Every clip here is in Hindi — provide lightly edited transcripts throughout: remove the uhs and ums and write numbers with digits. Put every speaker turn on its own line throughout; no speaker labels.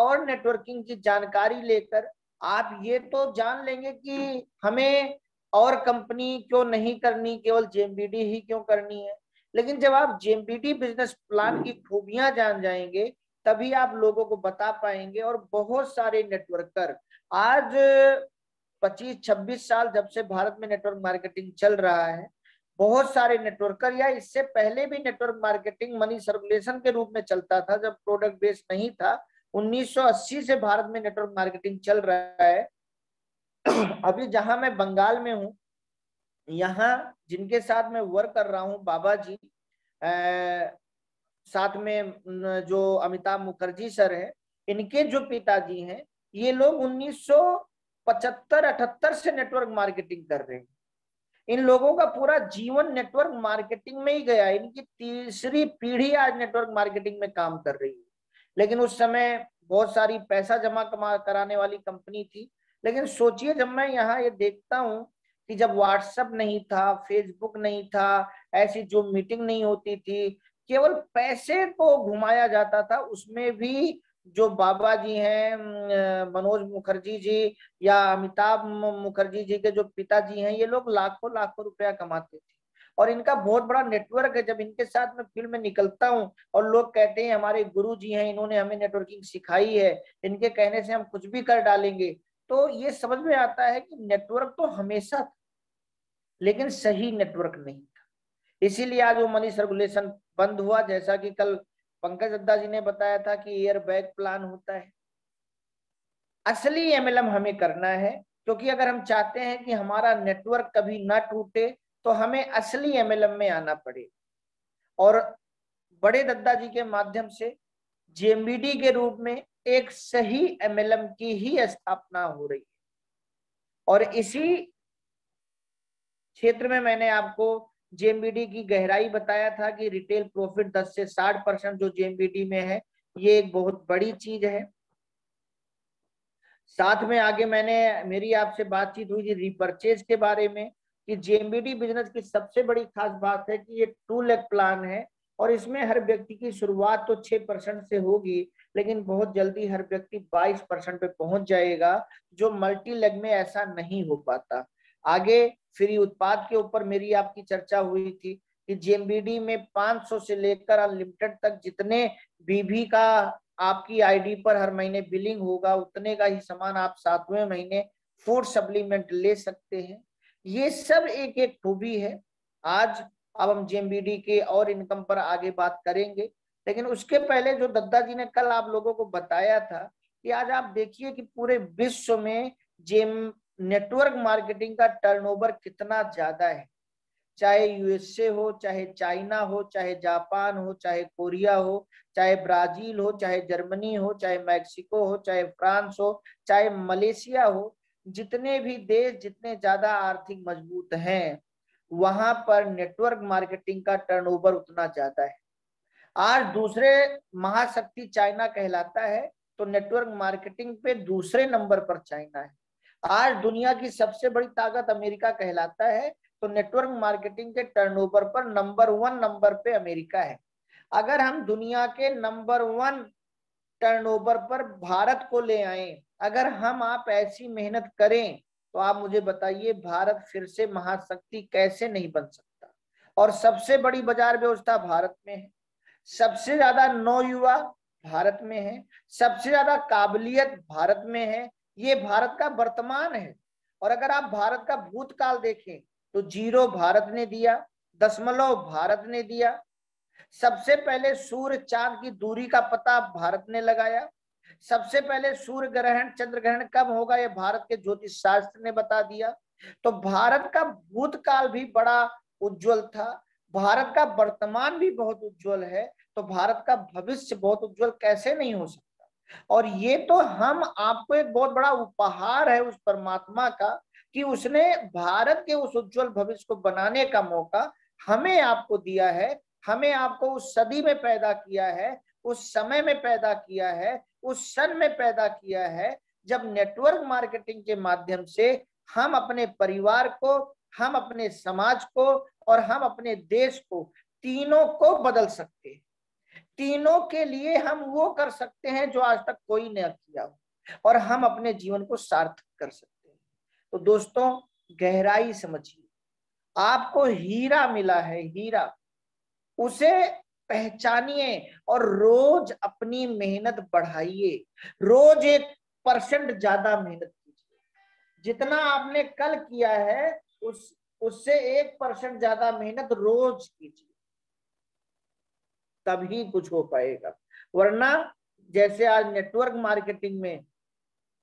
और नेटवर्किंग की जानकारी लेकर आप ये तो जान लेंगे कि हमें और कंपनी क्यों नहीं करनी, केवल जेएमबीडी ही क्यों करनी है। लेकिन जब आप जेएमबीडी बिजनेस प्लान की खूबियां जान जाएंगे तभी आप लोगों को बता पाएंगे। और बहुत सारे नेटवर्कर आज 25-26 साल जब से भारत में नेटवर्क मार्केटिंग चल रहा है, बहुत सारे नेटवर्कर, या इससे पहले भी नेटवर्क मार्केटिंग मनी सर्कुलेशन के रूप में चलता था जब प्रोडक्ट बेस्ड नहीं था। 1980 से भारत में नेटवर्क मार्केटिंग चल रहा है। अभी जहां मैं बंगाल में हूँ, यहाँ जिनके साथ मैं वर्क कर रहा हूँ बाबा जी, साथ में जो अमिताभ मुखर्जी सर है, इनके जो पिताजी हैं, ये लोग 1975-78 से नेटवर्क मार्केटिंग कर रहे हैं। इन लोगों का पूरा जीवन नेटवर्क मार्केटिंग में ही गया। इनकी तीसरी पीढ़ी आज नेटवर्क मार्केटिंग में काम कर रही है। लेकिन उस समय बहुत सारी पैसा जमा कराने वाली कंपनी थी। लेकिन सोचिए, जब मैं यहाँ ये देखता हूँ कि जब व्हाट्सएप नहीं था, फेसबुक नहीं था, ऐसी जो मीटिंग नहीं होती थी, केवल पैसे को घुमाया जाता था, उसमें भी जो बाबा जी हैं, मनोज मुखर्जी जी या अमिताभ मुखर्जी जी के जो पिताजी हैं, ये लोग लाखों लाखों रुपया कमाते थे और इनका बहुत बड़ा नेटवर्क है। जब इनके साथ मैं फील्ड में निकलता हूँ और लोग कहते हैं हमारे गुरु जी हैं, इन्होंने हमें नेटवर्किंग सिखाई है, इनके कहने से हम कुछ भी कर डालेंगे, तो ये समझ में आता है कि नेटवर्क तो हमेशा था लेकिन सही नेटवर्क नहीं था। इसीलिए आज वो मनी सर्कुलेशन बंद हुआ। जैसा कि कल पंकज दत्ता जी ने बताया था कि एयर बैग प्लान होता है। असली एमएलएम हमें करना है, क्योंकि अगर हम चाहते हैं कि हमारा नेटवर्क कभी ना टूटे तो हमें असली एमएलएम में आना पड़े। और बड़े दद्दा जी के माध्यम से जेएमबीडी के रूप में एक सही एमएलएम की ही स्थापना हो रही है। और इसी क्षेत्र में मैंने आपको जेएमबीडी की गहराई बताया था कि रिटेल प्रॉफिट 10 से 60% जो जेएमबीडी में है, ये एक बहुत बड़ी चीज है। साथ में आगे मेरी आपसे बातचीत हुई थी रिपर्चेज के बारे में कि जेएमबीडी बिजनेस की सबसे बड़ी खास बात है कि ये 2 लाख प्लान है और इसमें हर व्यक्ति की शुरुआत तो 6% से होगी, लेकिन बहुत जल्दी हर व्यक्ति 22% पे पहुंच जाएगा, जो मल्टी लेग में ऐसा नहीं हो पाता। आगे फ्री उत्पाद के ऊपर मेरी आपकी चर्चा हुई थी कि जेएमबीडी में 500 से लेकर अनलिमिटेड तक जितने बीबी का आपकी आईडी पर हर महीने बिलिंग होगा, उतने का ही सामान आप 7वें महीने फूड सप्लीमेंट ले सकते हैं। ये सब एक एक खूबी है। आज अब हम जेएमबीडी के और इनकम पर आगे बात करेंगे, लेकिन उसके पहले जो दद्दा जी ने कल आप लोगों को बताया था कि आज आप देखिए कि पूरे विश्व में जेम नेटवर्क मार्केटिंग का टर्नओवर कितना ज्यादा है। चाहे यूएसए हो, चाहे चाइना हो, चाहे जापान हो, चाहे कोरिया हो, चाहे ब्राजील हो, चाहे जर्मनी हो, चाहे मैक्सिको हो, चाहे फ्रांस हो, चाहे मलेशिया हो, जितने भी देश जितने ज्यादा आर्थिक मजबूत हैं वहां पर नेटवर्क मार्केटिंग का टर्नओवर उतना ज्यादा है। आज दूसरे महाशक्ति चाइना कहलाता है, तो नेटवर्क मार्केटिंग पे दूसरे नंबर पर चाइना है। आज दुनिया की सबसे बड़ी ताकत अमेरिका कहलाता है, तो नेटवर्क मार्केटिंग के टर्नओवर पर नंबर 1 नंबर पे अमेरिका है। अगर हम दुनिया के नंबर 1 टर्नओवर पर भारत को ले आए, अगर हम आप ऐसी मेहनत करें, तो आप मुझे बताइए भारत फिर से महाशक्ति कैसे नहीं बन सकता। और सबसे बड़ी बाजार व्यवस्था भारत में है, सबसे ज्यादा नौयुवा भारत में है, सबसे ज्यादा काबिलियत भारत में है। ये भारत का वर्तमान है। और अगर आप भारत का भूतकाल देखें तो 0 भारत ने दिया, दशमलव भारत ने दिया, सबसे पहले सूर्य चांद की दूरी का पता भारत ने लगाया, सबसे पहले सूर्य ग्रहण चंद्र ग्रहण कब होगा यह भारत के ज्योतिष शास्त्र ने बता दिया। तो भारत का भूतकाल भी बड़ा उज्जवल था, भारत का वर्तमान भी बहुत उज्जवल है, तो भारत का भविष्य बहुत उज्जवल कैसे नहीं हो सकता। और ये तो हम आपको एक बहुत बड़ा उपहार है उस परमात्मा का कि उसने भारत के उस उज्जवल भविष्य को बनाने का मौका हमें आपको दिया है। हमें आपको उस सदी में पैदा किया है, उस समय में पैदा किया है, उस सन में पैदा किया है जब नेटवर्क मार्केटिंग के माध्यम से हम अपने परिवार को, हम अपने समाज को और हम अपने देश को, तीनों को बदल सकते हैं। तीनों के लिए हम वो कर सकते हैं जो आज तक कोई ने किया हो, और हम अपने जीवन को सार्थक कर सकते हैं। तो दोस्तों, गहराई समझिए, आपको हीरा मिला है, हीरा, उसे पहचानिए और रोज अपनी मेहनत बढ़ाइए। रोज 1% ज्यादा मेहनत कीजिए। जितना आपने कल किया है उससे 1% ज्यादा मेहनत रोज कीजिए, तभी कुछ हो पाएगा। वरना जैसे आज नेटवर्क मार्केटिंग में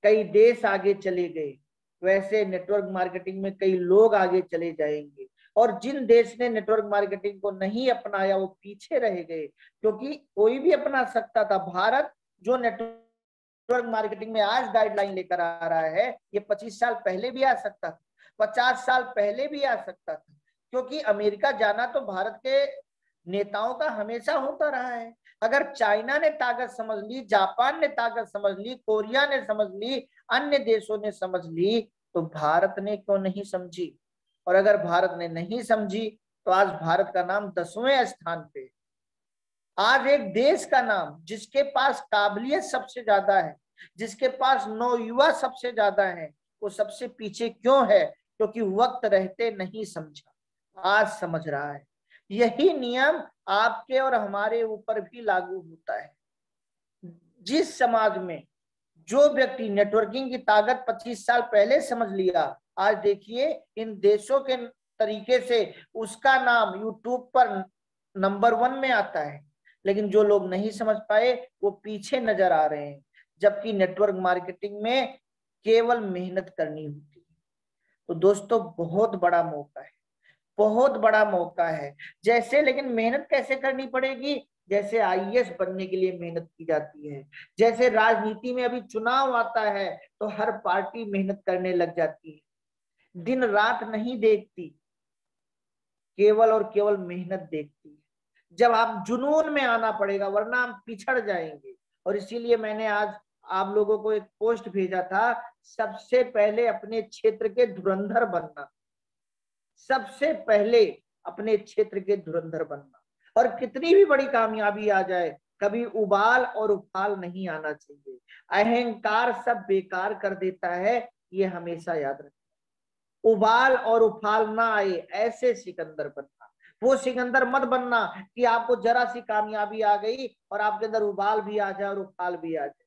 कई देश आगे चले गए, वैसे नेटवर्क मार्केटिंग में कई लोग आगे चले जाएंगे। और जिन देश ने नेटवर्क मार्केटिंग को नहीं अपनाया वो पीछे रह गए, क्योंकि कोई भी अपना सकता था। भारत जो नेटवर्क मार्केटिंग में आज गाइडलाइन लेकर आ रहा है, ये 25 साल पहले भी आ सकता था, 50 साल पहले भी आ सकता था, क्योंकि अमेरिका जाना तो भारत के नेताओं का हमेशा होता रहा है। अगर चाइना ने ताकत समझ ली, जापान ने ताकत समझ ली, कोरिया ने समझ ली, अन्य देशों ने समझ ली, तो भारत ने क्यों नहीं समझी? और अगर भारत ने नहीं समझी तो आज भारत का नाम 10वें स्थान पे। आज एक देश का नाम जिसके पास काबिलियत सबसे ज्यादा है, जिसके पास नौयुवा सबसे ज्यादा है, वो सबसे पीछे क्यों है? क्योंकि वक्त रहते नहीं समझा, आज समझ रहा है। यही नियम आपके और हमारे ऊपर भी लागू होता है। जिस समाज में जो व्यक्ति नेटवर्किंग की ताकत 25 साल पहले समझ लिया, आज देखिए इन देशों के तरीके से उसका नाम यूट्यूब पर नंबर 1 में आता है। लेकिन जो लोग नहीं समझ पाए वो पीछे नजर आ रहे हैं, जबकि नेटवर्क मार्केटिंग में केवल मेहनत करनी होती है। तो दोस्तों, बहुत बड़ा मौका है, बहुत बड़ा मौका है। जैसे, लेकिन मेहनत कैसे करनी पड़ेगी? जैसे आईएएस बनने के लिए मेहनत की जाती है, जैसे राजनीति में अभी चुनाव आता है तो हर पार्टी मेहनत करने लग जाती है, दिन रात नहीं देखती, केवल और केवल मेहनत देखती है। जब आप जुनून में आना पड़ेगा, वरना हम पिछड़ जाएंगे। और इसीलिए मैंने आज आप लोगों को एक पोस्ट भेजा था, सबसे पहले अपने क्षेत्र के धुरंधर बनना, सबसे पहले अपने क्षेत्र के धुरंधर बनना। और कितनी भी बड़ी कामयाबी आ जाए, कभी उबाल और उफाल नहीं आना चाहिए। अहंकार सब बेकार कर देता है, ये हमेशा याद रखना। उबाल और उफाल ना आए, ऐसे सिकंदर बनना। वो सिकंदर मत बनना कि आपको जरा सी कामयाबी आ गई और आपके अंदर उबाल भी आ जाए और उफाल भी आ जाए।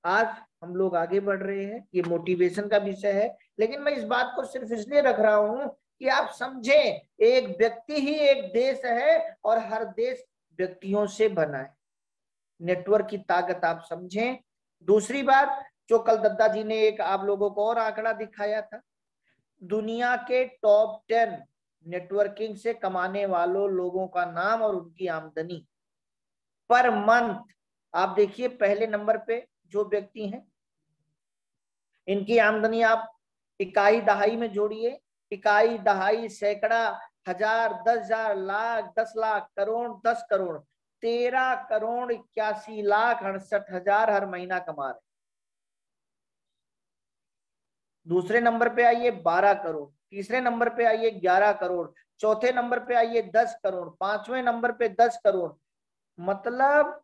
आज हम लोग आगे बढ़ रहे हैं, ये मोटिवेशन का विषय है, लेकिन मैं इस बात को सिर्फ इसलिए रख रहा हूं कि आप समझें, एक व्यक्ति ही एक देश है और हर देश व्यक्तियों से बना है। नेटवर्क की ताकत आप समझें। दूसरी बात, जो कल दद्दा जी ने एक आप लोगों को और आंकड़ा दिखाया था, दुनिया के टॉप 10 नेटवर्किंग से कमाने वालों लोगों का नाम और उनकी आमदनी पर मंथ, आप देखिए पहले नंबर पे जो व्यक्ति हैं, इनकी आमदनी आप इकाई दहाई में जोड़िए, इकाई दहाई सैकड़ा हजार 10,000 लाख 10 लाख करोड़ 10 करोड़ 13 करोड़ 81 लाख 68,000 हर महीना कमा रहे। दूसरे नंबर पे आइए 12 करोड़, तीसरे नंबर पे आइए 11 करोड़, चौथे नंबर पे आइए 10 करोड़, पांचवें नंबर पे 10 करोड़। मतलब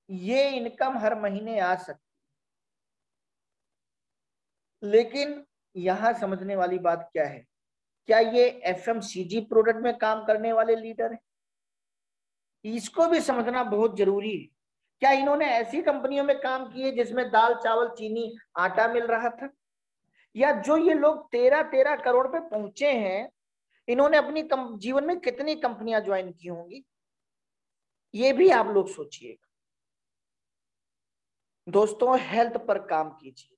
ये इनकम हर महीने आ सकती। लेकिन यहां समझने वाली बात क्या है? क्या ये एफएमसीजी प्रोडक्ट में काम करने वाले लीडर हैं? इसको भी समझना बहुत जरूरी है। क्या इन्होंने ऐसी कंपनियों में काम किए जिसमें दाल चावल चीनी आटा मिल रहा था? या जो ये लोग 13-13 करोड़ पे पहुंचे हैं, इन्होंने अपनी जीवन में कितनी कंपनियां ज्वाइन की होंगी? ये भी आप लोग सोचिएगा। दोस्तों, हेल्थ पर काम कीजिए,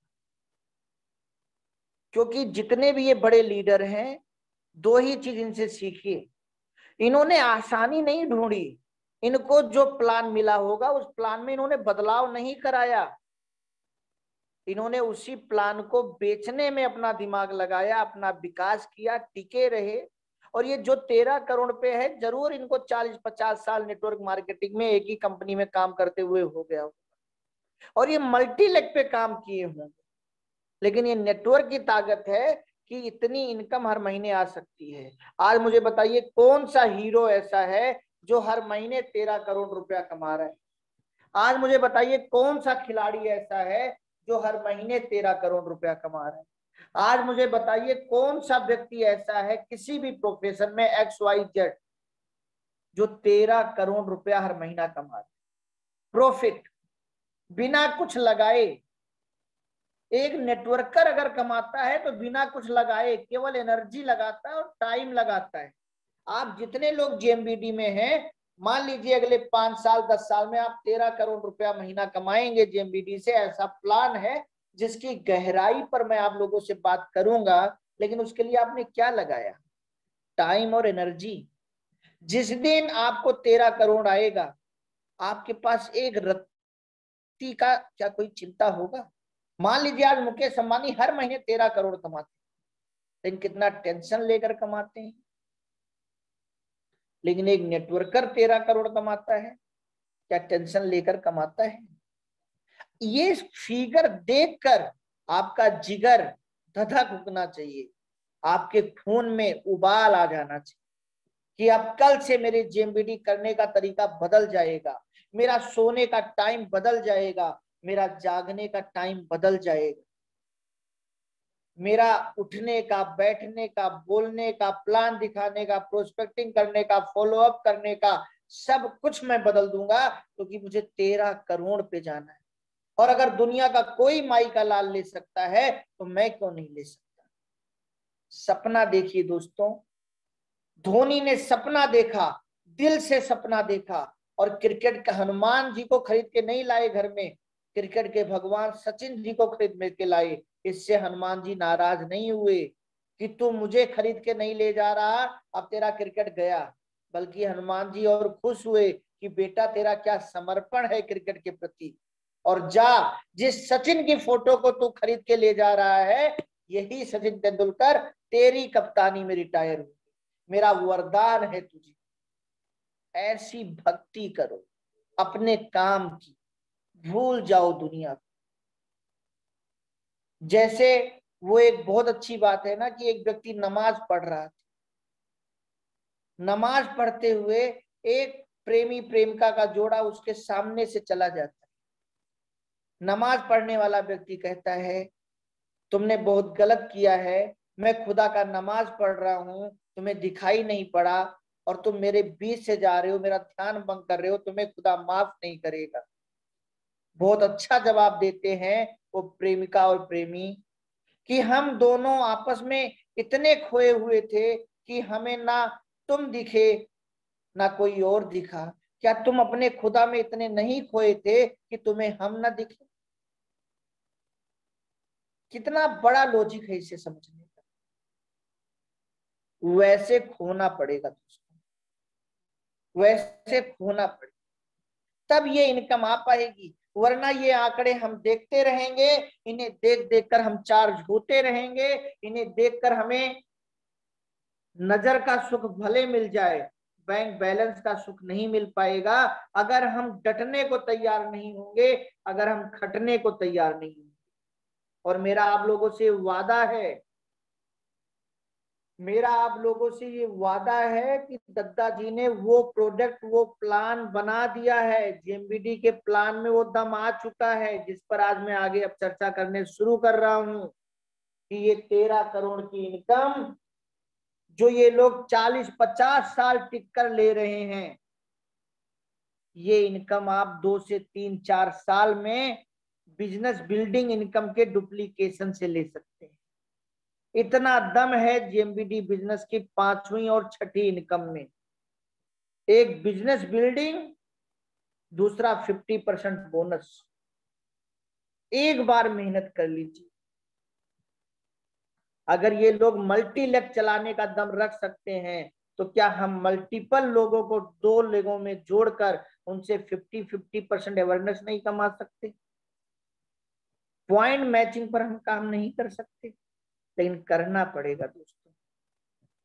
क्योंकि जितने भी ये बड़े लीडर हैं, दो ही चीज इनसे सीखिए। इन्होंने आसानी नहीं ढूंढी, इनको जो प्लान मिला होगा उस प्लान में इन्होंने बदलाव नहीं कराया, इन्होंने उसी प्लान को बेचने में अपना दिमाग लगाया, अपना विकास किया, टिके रहे। और ये जो 13 करोड़ पे है, जरूर इनको 40-50 साल नेटवर्क मार्केटिंग में एक ही कंपनी में काम करते हुए हो गया हो, और ये मल्टी लेग पे काम किए होंगे। लेकिन ये नेटवर्क की ताकत है कि इतनी इनकम हर महीने आ सकती है। आज मुझे बताइए कौन सा हीरो ऐसा है जो हर महीने 13 करोड़ रुपया कमा रहा है। आज मुझे बताइए कौन सा खिलाड़ी ऐसा है जो हर महीने 13 करोड़ रुपया कमा रहा है। आज मुझे बताइए कौन सा व्यक्ति ऐसा है किसी भी प्रोफेशन में XYZ जो 13 करोड़ रुपया हर महीना कमा रहा है, प्रॉफिट बिना कुछ लगाए। एक नेटवर्कर अगर कमाता है तो बिना कुछ लगाए केवल एनर्जी लगाता है और टाइम लगाता है। आप जितने लोग जेएमबीडी में हैं, मान लीजिए अगले 5 साल 10 साल में आप 13 करोड़ रुपया महीना कमाएंगे जेएमबीडी से, ऐसा प्लान है जिसकी गहराई पर मैं आप लोगों से बात करूंगा। लेकिन उसके लिए आपने क्या लगाया? टाइम और एनर्जी। जिस दिन आपको 13 करोड़ आएगा, आपके पास एक रत्ती का क्या कोई चिंता होगा? मान लीजिए आज मुकेश अंबानी हर महीने 13 करोड़ कमाते हैं, लेकिन कितना टेंशन लेकर कमाते हैं। लेकिन एक नेटवर्कर 13 करोड़ कमाता है, क्या टेंशन लेकर कमाता है? ये फिगर देखकर आपका जिगर धधक उठना चाहिए, आपके खून में उबाल आ जाना चाहिए कि अब कल से मेरे जेएमबीडी करने का तरीका बदल जाएगा, मेरा सोने का टाइम बदल जाएगा, मेरा जागने का टाइम बदल जाएगा, मेरा उठने का, बैठने का, बोलने का, प्लान दिखाने का, प्रोस्पेक्टिंग करने का, फॉलो अप करने का, सब कुछ मैं बदल दूंगा क्योंकि मुझे 13 करोड़ पे जाना है। और अगर दुनिया का कोई माई का लाल ले सकता है तो मैं क्यों नहीं ले सकता? सपना देखिए दोस्तों, धोनी ने सपना देखा, दिल से सपना देखा, और क्रिकेट के हनुमान जी को खरीद के नहीं लाए घर में, क्रिकेट के भगवान सचिन जी को खरीद के लाए। इससे हनुमान जी नाराज नहीं हुए कि तू मुझे खरीद के नहीं ले जा रहा, अब तेरा क्रिकेट गया, बल्कि हनुमान जी और खुश हुए कि बेटा तेरा क्या समर्पण है क्रिकेट के प्रति। और जा, जिस सचिन की फोटो को तू खरीद के ले जा रहा है, यही सचिन तेंदुलकर तेरी कप्तानी में रिटायर हुई, मेरा वरदान है तुझे। ऐसी भक्ति करो अपने काम की, भूल जाओ दुनिया को। जैसे वो एक बहुत अच्छी बात है ना कि एक व्यक्ति नमाज पढ़ रहा था, नमाज पढ़ते हुए एक प्रेमी प्रेमिका का जोड़ा उसके सामने से चला जाता है। नमाज पढ़ने वाला व्यक्ति कहता है तुमने बहुत गलत किया है, मैं खुदा का नमाज पढ़ रहा हूं, तुम्हें दिखाई नहीं पड़ा और तुम मेरे बीच से जा रहे हो, मेरा ध्यान भंग कर रहे हो, तुम्हें खुदा माफ नहीं करेगा। बहुत अच्छा जवाब देते हैं वो प्रेमिका और प्रेमी कि हम दोनों आपस में इतने खोए हुए थे कि हमें ना तुम दिखे ना कोई और दिखा। क्या तुम अपने खुदा में इतने नहीं खोए थे कि तुम्हें हम ना दिखे? कितना बड़ा लॉजिक है इसे समझने का। वैसे खोना पड़ेगा दोस्तों, वैसे खोना पड़ेगा, तब ये इनकम आ पाएगी। वरना ये आंकड़े हम देखते रहेंगे, इन्हें देख देख कर हम चार्ज होते रहेंगे, इन्हें देखकर हमें नजर का सुख भले मिल जाए, बैंक बैलेंस का सुख नहीं मिल पाएगा अगर हम डटने को तैयार नहीं होंगे, अगर हम खटने को तैयार नहीं होंगे। और मेरा आप लोगों से वादा है, मेरा आप लोगों से ये वादा है कि दद्दा जी ने वो प्रोडक्ट, वो प्लान बना दिया है, जेएमबीडी के प्लान में वो दम आ चुका है जिस पर आज मैं आगे अब चर्चा करने शुरू कर रहा हूं कि ये 13 करोड़ की इनकम जो ये लोग 40-50 साल टिक कर ले रहे हैं, ये इनकम आप 2 से 3-4 साल में बिजनेस बिल्डिंग इनकम के डुप्लीकेशन से ले सकते हैं। इतना दम है जेएमबीडी बिजनेस की 5वीं और 6ठी इनकम में। एक बिजनेस बिल्डिंग, दूसरा 50% बोनस। एक बार मेहनत कर लीजिए। अगर ये लोग मल्टी लेग चलाने का दम रख सकते हैं तो क्या हम मल्टीपल लोगों को 2 लेगों में जोड़कर उनसे 50-50% अवेयरनेस नहीं कमा सकते? पॉइंट मैचिंग पर हम काम नहीं कर सकते? लेकिन करना पड़ेगा दोस्तों।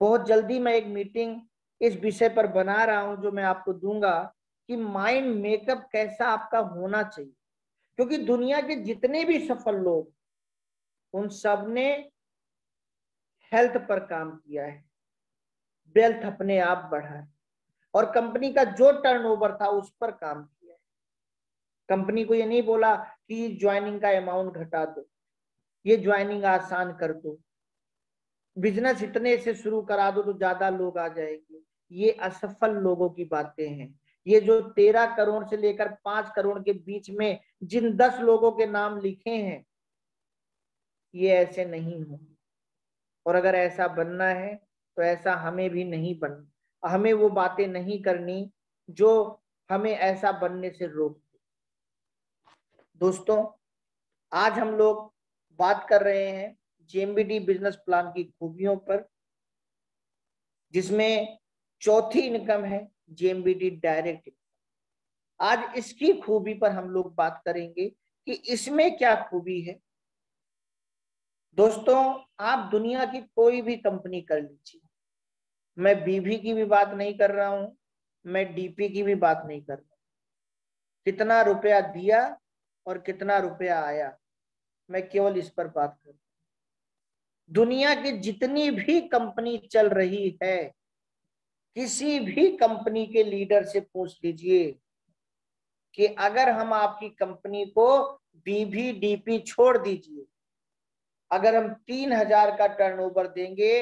बहुत जल्दी मैं एक मीटिंग इस विषय पर बना रहा हूं जो मैं आपको दूंगा कि माइंड मेकअप कैसा आपका होना चाहिए, क्योंकि दुनिया के जितने भी सफल लोग, उन सब ने हेल्थ पर काम किया है, वेल्थ अपने आप बढ़ा है। और कंपनी का जो टर्नओवर था उस पर काम किया है। कंपनी को ये नहीं बोला कि ज्वाइनिंग का अमाउंट घटा दो, ये ज्वाइनिंग आसान कर दो, बिजनेस इतने से शुरू करा दो तो ज्यादा लोग आ जाएंगे। ये असफल लोगों की बातें हैं। ये जो 13 करोड़ से लेकर 5 करोड़ के बीच में जिन 10 लोगों के नाम लिखे हैं, ये ऐसे नहीं होंगे। और अगर ऐसा बनना है तो ऐसा हमें भी नहीं बनना, हमें वो बातें नहीं करनी जो हमें ऐसा बनने से रोकती। दोस्तों, आज हम लोग बात कर रहे हैं जेएमबीडी बिजनेस प्लान की खूबियों पर, जिसमें चौथी इनकम है जेएमबीडी डायरेक्ट। आज इसकी खूबी पर हम लोग बात करेंगे कि इसमें क्या खूबी है। दोस्तों, आप दुनिया की कोई भी कंपनी कर लीजिए, मैं बीवी की भी बात नहीं कर रहा हूं, मैं डीपी की भी बात नहीं कर रहा हूं, कितना रुपया दिया और कितना रुपया आया, मैं केवल इस पर बात कर रहा हूं। दुनिया की जितनी भी कंपनी चल रही है, किसी भी कंपनी के लीडर से पूछ लीजिए कि अगर हम आपकी कंपनी को बीवी डीपी छोड़ दीजिए, अगर हम 3,000 का टर्नओवर देंगे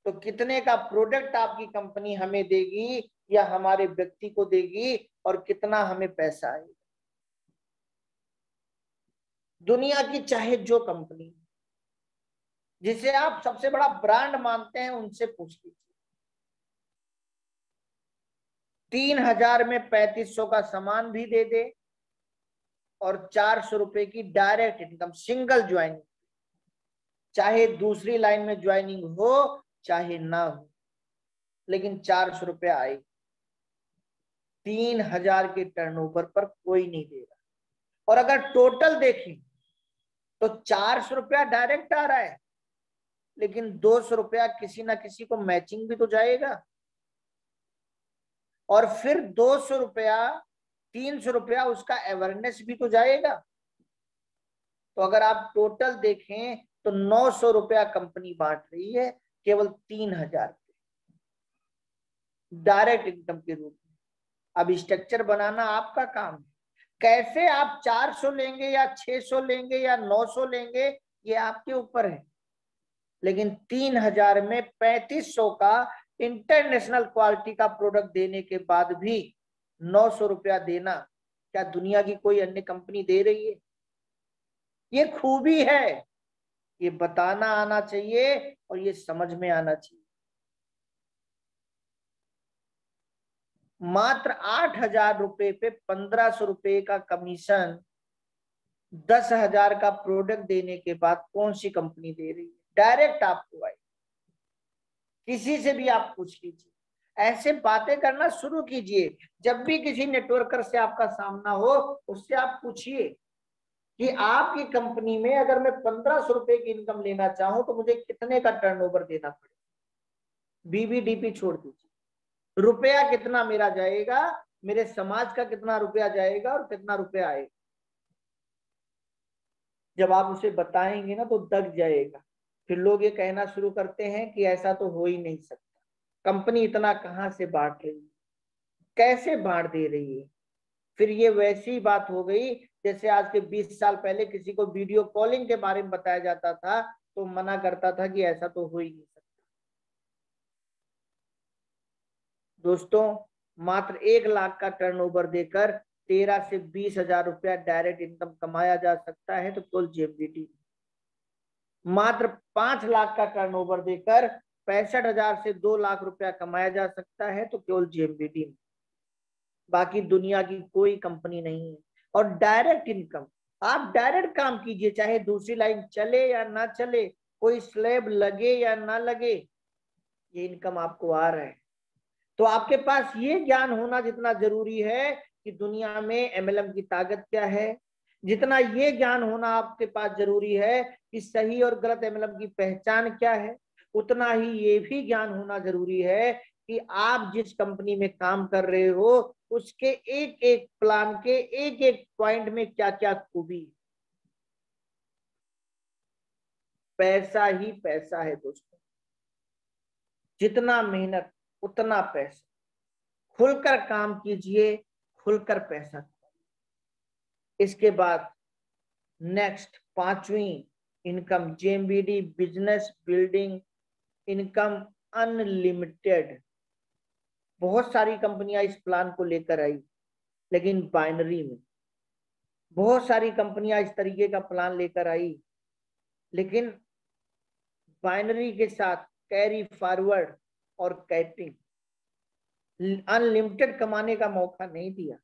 तो कितने का प्रोडक्ट आपकी कंपनी हमें देगी या हमारे व्यक्ति को देगी और कितना हमें पैसा आएगा। दुनिया की चाहे जो कंपनी, जिसे आप सबसे बड़ा ब्रांड मानते हैं, उनसे पूछ लीजिए। 3,000 में 3,500 का सामान भी दे दे और 400 रुपए की डायरेक्ट इनकम सिंगल ज्वाइनिंग, चाहे दूसरी लाइन में ज्वाइनिंग हो चाहे ना हो, लेकिन 400 रुपया आएगी। 3,000 के टर्नओवर पर कोई नहीं दे रहा। और अगर टोटल देखें तो 400 रुपया डायरेक्ट आ रहा है, लेकिन 200 रुपया किसी ना किसी को मैचिंग भी तो जाएगा, और फिर 200 रुपया 300 रुपया उसका अवेयरनेस भी तो जाएगा। तो अगर आप टोटल देखें तो 900 रुपया कंपनी बांट रही है केवल 3,000 डायरेक्ट इनकम के रूप में। अब स्ट्रक्चर बनाना आपका काम है। कैसे आप 400 लेंगे या 600 लेंगे या 900 लेंगे, ये आपके ऊपर है। लेकिन 3,000 में 3,500 का इंटरनेशनल क्वालिटी का प्रोडक्ट देने के बाद भी 900 रुपया देना, क्या दुनिया की कोई अन्य कंपनी दे रही है? ये खूबी है, ये बताना आना चाहिए और ये समझ में आना चाहिए। मात्र 8,000 रुपए पे 1,500 रुपए का कमीशन 10,000 का प्रोडक्ट देने के बाद कौन सी कंपनी दे रही है? डायरेक्ट आपको आए, किसी से भी आप पूछ लीजिए। ऐसे बातें करना शुरू कीजिए। जब भी किसी नेटवर्कर से आपका सामना हो, उससे आप पूछिए कि आपकी कंपनी में अगर मैं 1,500 रुपए की इनकम लेना चाहूं तो मुझे कितने का टर्नओवर देना पड़ेगा। बीबीडीपी छोड़ दीजिए, रुपया कितना मेरा जाएगा, मेरे समाज का कितना रुपया जाएगा और कितना रुपया आएगा। जब आप उसे बताएंगे ना तो दग जाएगा। फिर लोग ये कहना शुरू करते हैं कि ऐसा तो हो ही नहीं सकता, कंपनी इतना कहां से बांट रही है, कैसे बांट दे रही है। फिर ये वैसी बात हो गई जैसे आज के 20 साल पहले किसी को वीडियो कॉलिंग के बारे में बताया जाता था तो मना करता था कि ऐसा तो हो ही नहीं सकता। दोस्तों, मात्र 1 लाख का टर्नओवर देकर 13 से 20,000 रुपया डायरेक्ट इनकम कमाया जा सकता है, तो कुल जेएमबीडी। मात्र 5 लाख का टर्नओवर देकर 65,000 से 2 लाख रुपया कमाया जा सकता है, तो केवल जेएमबीडी में। बाकी दुनिया की कोई कंपनी नहीं है। और डायरेक्ट इनकम, आप डायरेक्ट काम कीजिए, चाहे दूसरी लाइन चले या ना चले, कोई स्लैब लगे या ना लगे, ये इनकम आपको आ रहा है। तो आपके पास ये ज्ञान होना जितना जरूरी है कि दुनिया में एमएलएम की ताकत क्या है, जितना ये ज्ञान होना आपके पास जरूरी है कि सही और गलत एमएलएम की पहचान क्या है, उतना ही ये भी ज्ञान होना जरूरी है कि आप जिस कंपनी में काम कर रहे हो उसके एक एक प्लान के एक एक पॉइंट में क्या क्या खूबी। पैसा ही पैसा है दोस्तों, जितना मेहनत उतना पैसा। खुलकर काम कीजिए, खुलकर पैसा। इसके बाद नेक्स्ट 5वीं income, JMBD business building income unlimited. बहुत सारी कंपनियां इस प्लान को लेकर आई, लेकिन बाइनरी में बहुत सारी कंपनियां इस तरीके का प्लान लेकर आई, लेकिन बाइनरी के साथ कैरी फॉरवर्ड और कैपिंग, अनलिमिटेड कमाने का मौका नहीं दिया।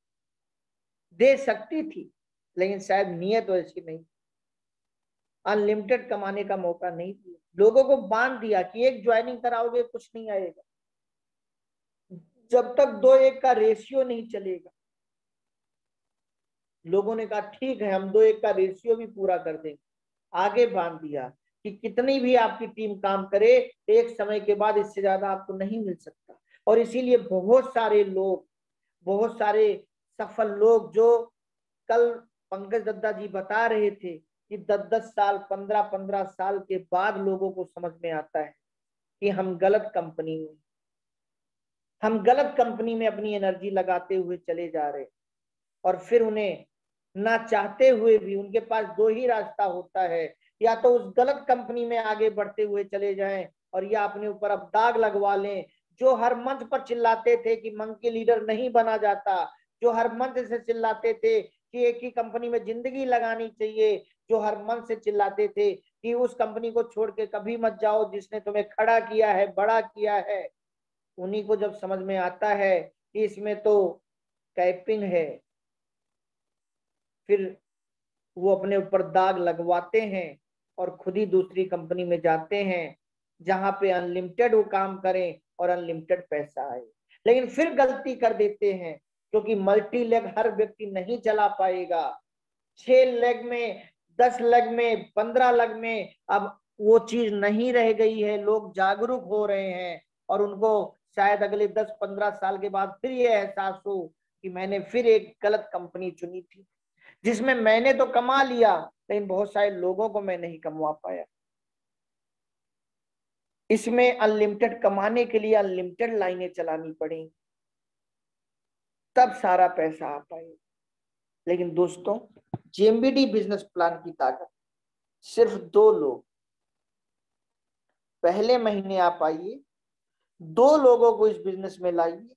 दे सकती थी, लेकिन शायद नियत वैसी नहीं, अनलिमिटेड कमाने का मौका नहीं दिया। लोगों को बांध दिया कि एक ज्वाइनिंग कराओगे कुछ नहीं आएगा, जब तक 2:1 का रेशियो नहीं चलेगा। लोगों ने कहा ठीक है, हम 2:1 का रेशियो भी पूरा कर देंगे। आगे बांध दिया कि कितनी भी आपकी टीम काम करे, एक समय के बाद इससे ज्यादा आपको नहीं मिल सकता। और इसीलिए बहुत सारे लोग, बहुत सारे सफल लोग, जो कल पंकज दद्दा जी बता रहे थे कि 10-10 साल, 15-15 साल के बाद लोगों को समझ में आता है कि हम गलत कंपनी में अपनी एनर्जी लगाते हुए चले जा रहे, और फिर उन्हें ना चाहते हुए भी उनके पास 2 ही रास्ता होता है, या तो उस गलत कंपनी में आगे बढ़ते हुए चले जाएं और या अपने ऊपर अब दाग लगवा लें। जो हर मंच पर चिल्लाते थे कि मंकी लीडर नहीं बना जाता, जो हर मंच से चिल्लाते थे कि एक ही कंपनी में जिंदगी लगानी चाहिए, जो हर मंच से चिल्लाते थे कि उस कंपनी को छोड़ के कभी मत जाओ जिसने तुम्हें खड़ा किया है, बड़ा किया है, उन्हीं को जब समझ में आता है कि इसमें तो कैपिंग है, फिर वो अपने ऊपर दाग लगवाते हैं और खुद ही दूसरी कंपनी में जाते हैं जहां पे अनलिमिटेड वो काम करें और अनलिमिटेड पैसा आए। लेकिन फिर गलती कर देते हैं, क्योंकि मल्टी लेग हर व्यक्ति नहीं चला पाएगा। 6 लेग में, 10 लेग में, 15 लेग में अब वो चीज नहीं रह गई है। लोग जागरूक हो रहे हैं और उनको शायद अगले 10-15 साल के बाद फिर ये एहसास हो कि मैंने फिर एक गलत कंपनी चुनी थी, जिसमें मैंने तो कमा लिया लेकिन बहुत सारे लोगों को मैं नहीं कमवा पाया। इसमें अनलिमिटेड कमाने के लिए अनलिमिटेड लाइनें चलानी पड़ी, तब सारा पैसा आ पाए। लेकिन दोस्तों, जेएमबीडी बिजनेस प्लान की ताकत सिर्फ 2 लोग। पहले महीने आप आइए, 2 लोगों को इस बिजनेस में लाइए,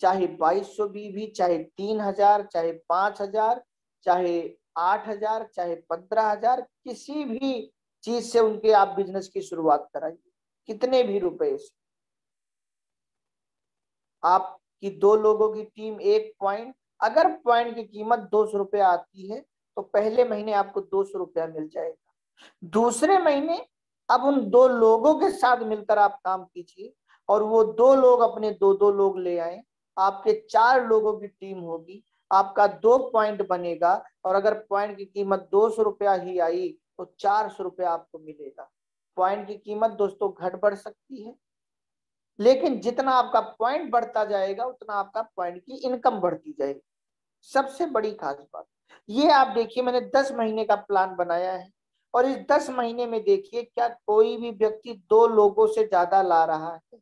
चाहे 2200 बीवी, चाहे 3000, चाहे 5000, चाहे 8000, चाहे 15000, किसी भी चीज से उनके आप बिजनेस की शुरुआत कराइए, कितने भी रुपए से। आपकी 2 लोगों की टीम 1 पॉइंट, अगर पॉइंट की कीमत 200 रुपया आती है तो पहले महीने आपको 200 रुपया मिल जाएगा। दूसरे महीने अब उन 2 लोगों के साथ मिलकर आप काम कीजिए और वो 2 लोग अपने 2-2 लोग ले आए, आपके 4 लोगों की टीम होगी, आपका 2 पॉइंट बनेगा। और अगर पॉइंट की कीमत 200 रुपया ही आई तो 400 रुपया आपको मिलेगा। पॉइंट की कीमत दोस्तों घट बढ़ सकती है, लेकिन जितना आपका पॉइंट बढ़ता जाएगा उतना आपका पॉइंट की इनकम बढ़ती जाएगी। सबसे बड़ी खास बात ये, आप देखिए मैंने 10 महीने का प्लान बनाया है और इस 10 महीने में देखिए क्या कोई भी व्यक्ति 2 लोगों से ज्यादा ला रहा है।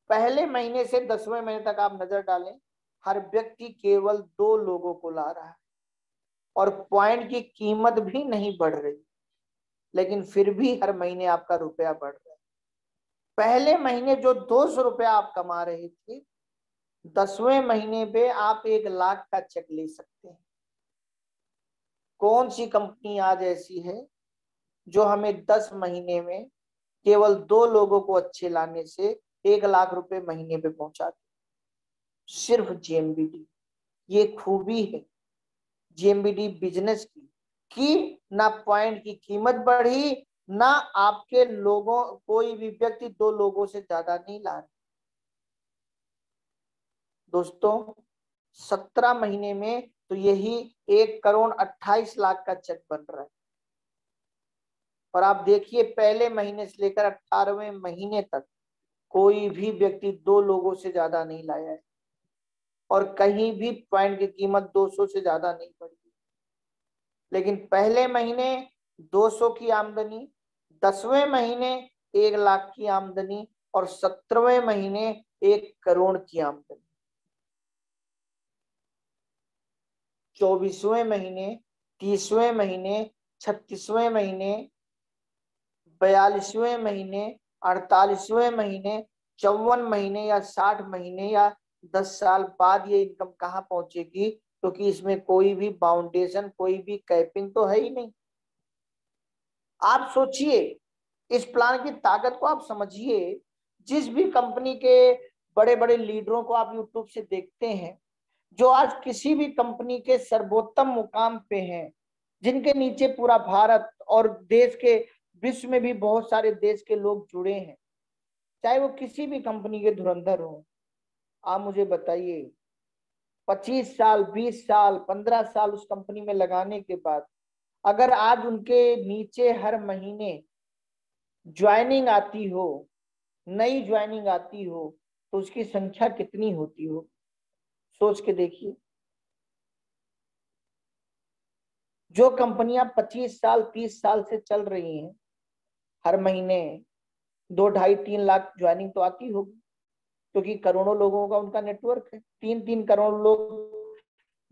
पहले महीने से 10वें महीने तक आप नजर डालें, हर व्यक्ति केवल 2 लोगों को ला रहा है और पॉइंट की कीमत भी नहीं बढ़ रही, लेकिन फिर भी हर महीने आपका रुपया बढ़ रहा है। पहले महीने जो 200 रुपया आप कमा रहे थे, 10वें महीने पे आप 1 लाख का चेक ले सकते हैं। कौन सी कंपनी आज ऐसी है जो हमें 10 महीने में केवल 2 लोगों को अच्छे लाने से 1 लाख रुपए महीने पे पहुंचाती? सिर्फ जेएमबीडी। ये खूबी है जेएमबीडी बिजनेस की कि ना पॉइंट की कीमत बढ़ी, ना आपके लोगों, कोई भी व्यक्ति 2 लोगों से ज्यादा नहीं ला रहे। दोस्तों 17 महीने में तो यही 1,28,00,000 का चेक बन रहा है। और आप देखिए पहले महीने से लेकर 18वें महीने तक कोई भी व्यक्ति 2 लोगों से ज्यादा नहीं लाया है और कहीं भी पॉइंट की कीमत 200 से ज्यादा नहीं बढ़ी। लेकिन पहले महीने 200 की आमदनी, 10वें महीने 1 लाख की आमदनी और 17वें महीने 1 करोड़ की आमदनी। 24वें महीने, 30वें महीने, 36वें महीने, 42वें महीने, 48वें महीने, 54 महीने या 60 महीने या 10 साल बाद ये इनकम कहाँ पहुंचेगी? क्योंकि इसमें कोई भी बाउंडेशन, कोई भी कैपिंग तो है ही नहीं। आप सोचिए, इस प्लान की ताकत को आप समझिए। जिस भी कंपनी के बड़े बड़े लीडरों को आप यूट्यूब से देखते हैं, जो आज किसी भी कंपनी के सर्वोत्तम मुकाम पे हैं, जिनके नीचे पूरा भारत और देश के, विश्व में भी बहुत सारे देश के लोग जुड़े हैं, चाहे वो किसी भी कंपनी के धुरंधर हो, आप मुझे बताइए 25 साल, 20 साल, 15 साल उस कंपनी में लगाने के बाद अगर आज उनके नीचे हर महीने ज्वाइनिंग आती हो, नई ज्वाइनिंग आती हो, तो उसकी संख्या कितनी होती हो? सोच के देखिए। जो कंपनियां 25 साल, 30 साल से चल रही हैं, हर महीने 2, 2.5, 3 लाख ज्वाइनिंग तो आती होगी, क्योंकि करोड़ों लोगों का उनका नेटवर्क है। 3-3 करोड़ लोग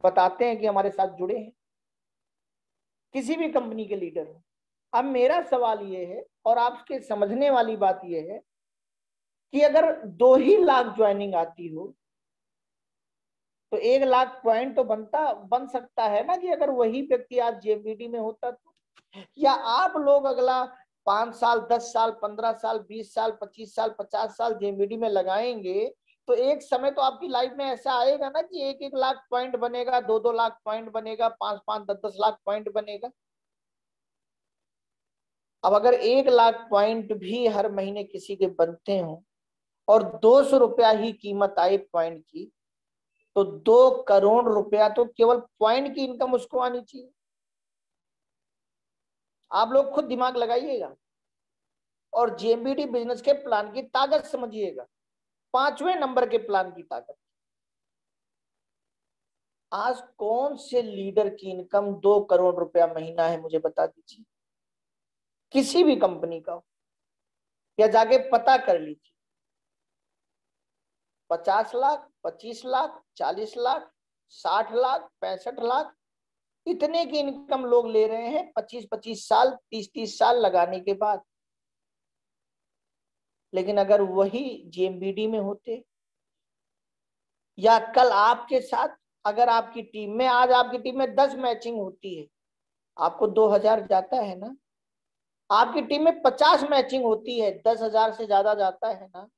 बताते हैं कि हमारे साथ जुड़े हैं, किसी भी कंपनी के लीडर हो। अब मेरा सवाल ये है, और आपके समझने वाली बात यह है कि अगर 2 ही लाख ज्वाइनिंग आती हो, तो 1 लाख पॉइंट तो बन सकता है ना, कि अगर वही व्यक्ति आज जेएमबीडी में होता तो। या आप लोग अगला 5 साल, 10 साल, 15 साल, 20 साल, 25 साल, 50 साल जेएमबीडी में लगाएंगे, तो एक समय तो आपकी लाइफ में ऐसा आएगा ना कि 1-1 लाख पॉइंट बनेगा, 2-2 लाख पॉइंट बनेगा, 5-5, 10-10 लाख पॉइंट बनेगा। अब अगर 1 लाख पॉइंट भी हर महीने किसी के बनते हो और 200 रुपया ही कीमत आए पॉइंट की, तो 2 करोड़ रुपया तो केवल पॉइंट की इनकम उसको आनी चाहिए। आप लोग खुद दिमाग लगाइएगा और जेएमबीडी बिजनेस के प्लान की ताकत समझिएगा। 5वें नंबर के प्लान की ताकत। आज कौन से लीडर की इनकम 2 करोड़ रुपया महीना है, मुझे बता दीजिए। किसी भी कंपनी का हो, या जाके पता कर लीजिए। 50 लाख, 25 लाख, 40 लाख, 60 लाख, 65 लाख, इतने की इनकम लोग ले रहे हैं 25-25 साल, 30-30 साल लगाने के बाद। लेकिन अगर वही जेएमबीडी में होते, या कल आपके साथ, अगर आपकी टीम में, आज आपकी टीम में 10 मैचिंग होती है, आपको 2000 जाता है ना। आपकी टीम में 50 मैचिंग होती है, 10,000 से ज्यादा जाता है ना।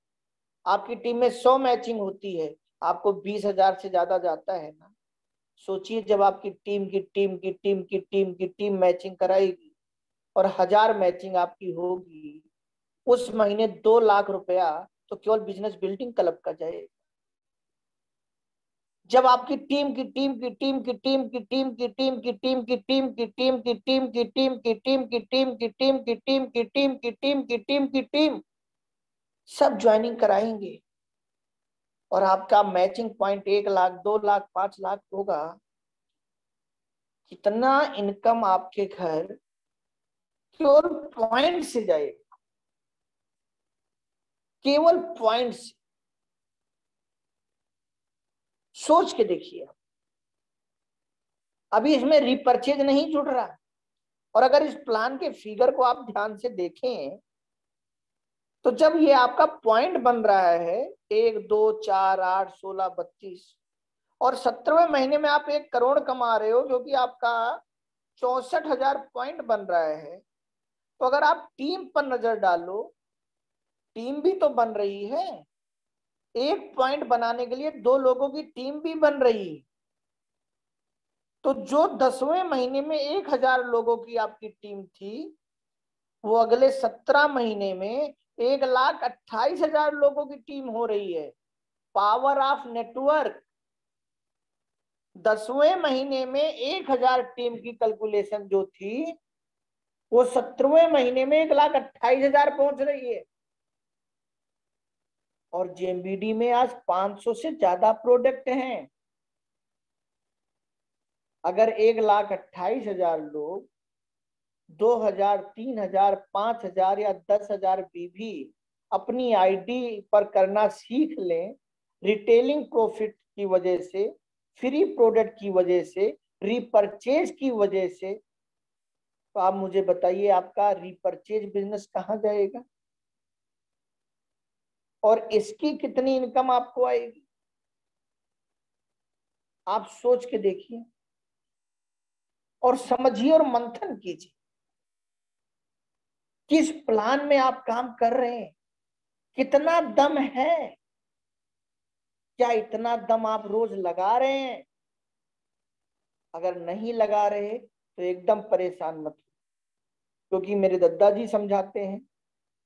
आपकी टीम में 100 मैचिंग होती है, आपको 20,000 से ज्यादा जाता है ना। सोचिए, जब आपकी टीम मैचिंग कराएगी और 1000 मैचिंग आपकी होगी, उस महीने 2 लाख रुपया तो केवल बिजनेस बिल्डिंग क्लब का जाएगा। जब आपकी टीम की टीम की टीम की टीम की टीम की टीम की टीम की टीम की टीम की टीम की टीम की टीम की टीम की टीम की टीम की टीम की टीम की टीम की टीम सब ज्वाइनिंग कराएंगे और आपका मैचिंग पॉइंट 1 लाख, 2 लाख, 5 लाख होगा, कितना इनकम आपके घर केवल पॉइंट से जाएगा। केवल पॉइंट से। सोच के देखिए। अभी इसमें रिपर्चेज नहीं जुड़ रहा, और अगर इस प्लान के फिगर को आप ध्यान से देखें, तो जब ये आपका पॉइंट बन रहा है 1, 2, 4, 8, 16, 32, और 17वें महीने में आप 1 करोड़ कमा रहे हो, जो कि आपका 64,000 पॉइंट बन रहा है, तो अगर आप टीम पर नजर डालो, टीम भी तो बन रही है। 1 पॉइंट बनाने के लिए 2 लोगों की टीम भी बन रही है। तो जो 10वें महीने में 1,000 लोगों की आपकी टीम थी, वो अगले 17 महीने में 1,28,000 लोगों की टीम हो रही है। Power of network. 10वें महीने में 1,000 टीम की कैलकुलेशन जो थी, वो 17वें महीने में 1,28,000 पहुंच रही है। और जेएमबीडी में आज 500 से ज्यादा प्रोडक्ट हैं। अगर 1,28,000 लोग 2,000, 3,000, 5,000 या 10,000 बीवी अपनी आईडी पर करना सीख लें, रिटेलिंग प्रॉफिट की वजह से, फ्री प्रोडक्ट की वजह से, रीपरचेज की वजह से, तो आप मुझे बताइए आपका रीपरचेज बिजनेस कहाँ जाएगा और इसकी कितनी इनकम आपको आएगी? आप सोच के देखिए और समझिए और मंथन कीजिए किस प्लान में आप काम कर रहे हैं, कितना दम है, क्या इतना दम आप रोज लगा रहे हैं? अगर नहीं लगा रहे तो एकदम परेशान मत हो, क्योंकि मेरे दादाजी समझाते हैं,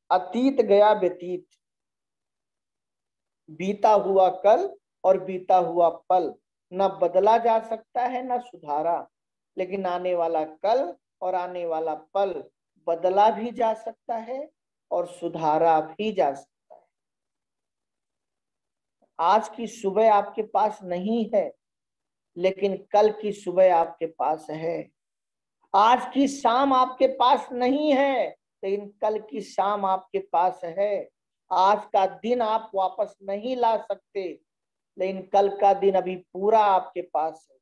अतीत गया व्यतीत, बीता हुआ कल और बीता हुआ पल न बदला जा सकता है न सुधारा, लेकिन आने वाला कल और आने वाला पल बदला भी जा सकता है और सुधारा भी जा सकता है। आज की सुबह आपके पास नहीं है, लेकिन कल की सुबह आपके पास है। आज की शाम आपके पास नहीं है, लेकिन कल की शाम आपके पास है। आज का दिन आप वापस नहीं ला सकते, लेकिन कल का दिन अभी पूरा आपके पास है,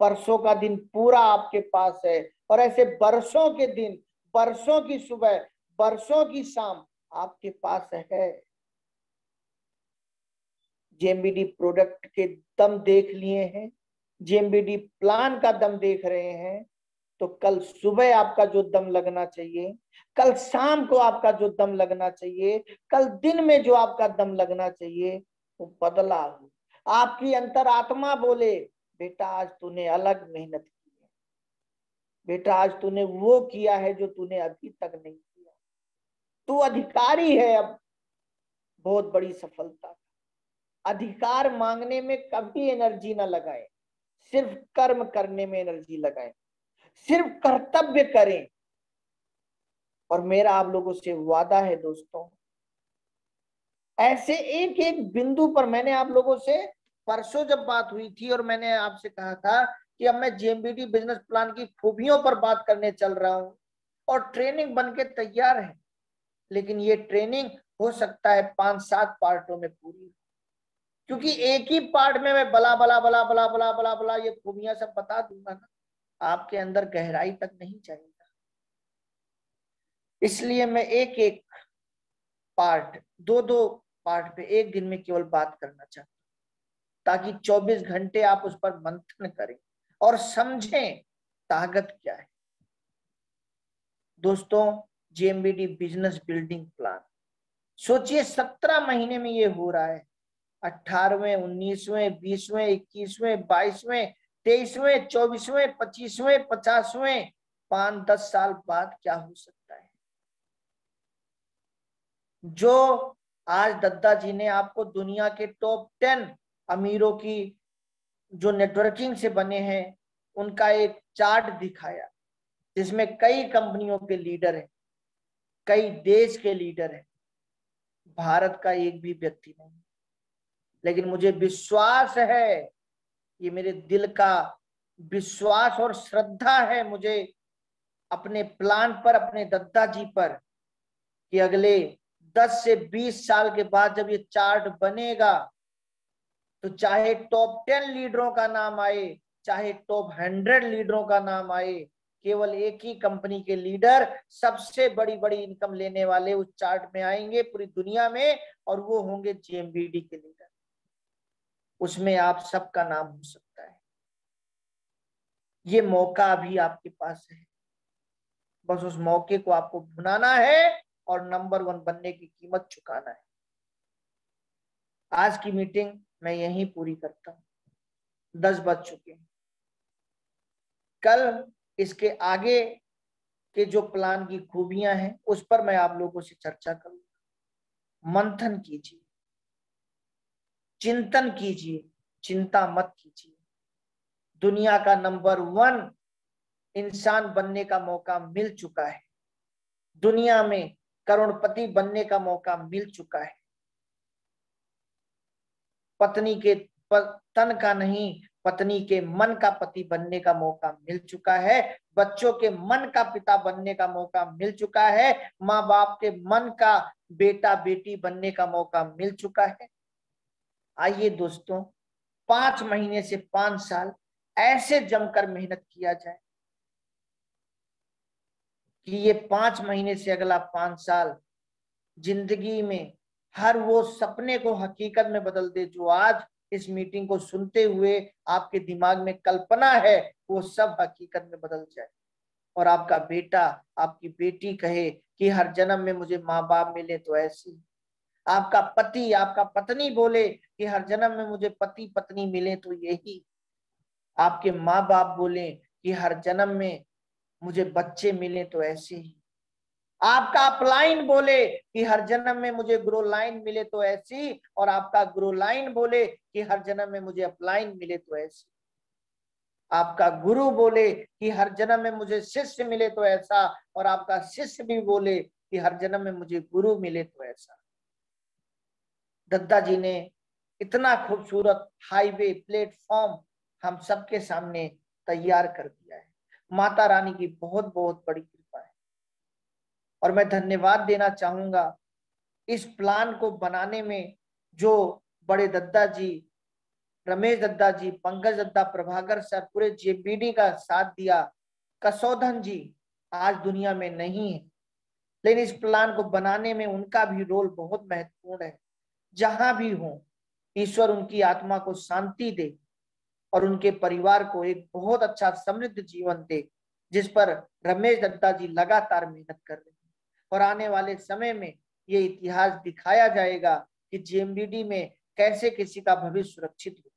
परसों का दिन पूरा आपके पास है, और ऐसे बरसों के दिन, बरसों की सुबह, बरसों की शाम आपके पास है। जेएमबीडी प्रोडक्ट के दम देख लिए हैं, जेएमबीडी प्लान का दम देख रहे हैं, तो कल सुबह आपका जो दम लगना चाहिए, कल शाम को आपका जो दम लगना चाहिए, कल दिन में जो आपका दम लगना चाहिए, वो बदला हो। आपकी अंतरात्मा बोले, बेटा आज तूने अलग मेहनत की है, बेटा आज तूने वो किया है जो तूने अभी तक नहीं किया, तू अधिकारी है अब बहुत बड़ी सफलता। अधिकार मांगने में कभी एनर्जी ना लगाएं, सिर्फ कर्म करने में एनर्जी लगाएं, सिर्फ कर्तव्य करें। और मेरा आप लोगों से वादा है दोस्तों, ऐसे एक एक बिंदु पर, मैंने आप लोगों से परसों जब बात हुई थी और मैंने आपसे कहा था कि अब मैं जेएमबीडी बिजनेस प्लान की खूबियों पर बात करने चल रहा हूं और ट्रेनिंग बनके तैयार है, लेकिन ये ट्रेनिंग हो सकता है 5-7 पार्टों में पूरी, क्योंकि एक ही पार्ट में मैं बला बला बला बला बला बला बला ये खूबियां सब बता दूंगा ना, आपके अंदर गहराई तक नहीं जाएगा। इसलिए मैं एक एक पार्ट, दो दो पार्ट पे एक दिन में केवल बात करना चाहता हूं, ताकि 24 घंटे आप उस पर मंथन करें और समझें ताकत क्या है। दोस्तों, जेएमबीडी बिजनेस बिल्डिंग प्लान, सोचिए 17 महीने में ये हो रहा है। 18वें, 19वें, 20वें, 21वें, 22वें, 23वें, 24वें, 25वें, 50वें, 5-10 साल बाद क्या हो सकता है। जो आज दद्दा जी ने आपको दुनिया के टॉप 10 अमीरों की जो नेटवर्किंग से बने हैं उनका एक चार्ट दिखाया, जिसमें कई कंपनियों के लीडर हैं, कई देश के लीडर हैं, भारत का एक भी व्यक्ति नहीं। लेकिन मुझे विश्वास है, ये मेरे दिल का विश्वास और श्रद्धा है मुझे अपने प्लान पर, अपने दद्दा जी पर, कि अगले 10 से 20 साल के बाद जब ये चार्ट बनेगा, तो चाहे टॉप 10 लीडरों का नाम आए, चाहे टॉप 100 लीडरों का नाम आए, केवल एक ही कंपनी के लीडर सबसे बड़ी बड़ी इनकम लेने वाले उस चार्ट में आएंगे पूरी दुनिया में, और वो होंगे जेएमबीडी के लीडर। उसमें आप सबका नाम हो सकता है। ये मौका अभी आपके पास है, बस उस मौके को आपको भुनाना है और नंबर 1 बनने की कीमत चुकाना है। आज की मीटिंग मैं यहीं पूरी करता हूं, 10 बज चुके हैं। कल इसके आगे के जो प्लान की खूबियां हैं उस पर मैं आप लोगों से चर्चा करूंगा। मंथन कीजिए, चिंतन कीजिए, चिंता मत कीजिए। दुनिया का नंबर 1 इंसान बनने का मौका मिल चुका है, दुनिया में करोड़पति बनने का मौका मिल चुका है। पत्नी के तन का नहीं, पत्नी के मन का पति बनने का मौका मिल चुका है, बच्चों के मन का पिता बनने का मौका मिल चुका है, माँ बाप के मन का बेटा बेटी बनने का मौका मिल चुका है। आइए दोस्तों, 5 महीने से 5 साल ऐसे जमकर मेहनत किया जाए कि ये 5 महीने से अगला 5 साल जिंदगी में हर वो सपने को हकीकत में बदल दे जो आज इस मीटिंग को सुनते हुए आपके दिमाग में कल्पना है, वो सब हकीकत में बदल जाए। और आपका बेटा, आपकी बेटी कहे कि हर जन्म में मुझे माँ बाप मिले तो ऐसी, आपका पति, आपका पत्नी बोले कि हर जन्म में मुझे पति पत्नी मिले तो यही, आपके माँ बाप बोले कि हर जन्म में मुझे बच्चे मिले तो ऐसे ही, आपका अपलाइन बोले कि हर जन्म में मुझे ग्रो लाइन मिले तो ऐसी, और आपका ग्रो लाइन बोले कि हर जन्म में मुझे अपलाइन मिले तो ऐसी, आपका गुरु बोले कि हर जन्म में मुझे शिष्य मिले तो ऐसा, और आपका शिष्य भी बोले कि हर जन्म में मुझे गुरु मिले तो ऐसा। दद्दा जी ने इतना खूबसूरत हाईवे प्लेटफॉर्म हम सबके सामने तैयार कर दिया है। माता रानी की बहुत बहुत बड़ी कृपा है। और मैं धन्यवाद देना चाहूंगा इस प्लान को बनाने में जो बड़े दद्दा जी, रमेश दद्दा जी, पंकज दद्दा, प्रभाकर सर, पूरे जेबीडी का साथ दिया। कसौधन जी आज दुनिया में नहीं है, लेकिन इस प्लान को बनाने में उनका भी रोल बहुत महत्वपूर्ण है। जहां भी हो, ईश्वर उनकी आत्मा को शांति दे और उनके परिवार को एक बहुत अच्छा समृद्ध जीवन दे, जिस पर रमेश दत्ता जी लगातार मेहनत कर रहे हैं। और आने वाले समय में ये इतिहास दिखाया जाएगा कि जेएमबीडी में कैसे किसी का भविष्य सुरक्षित हो।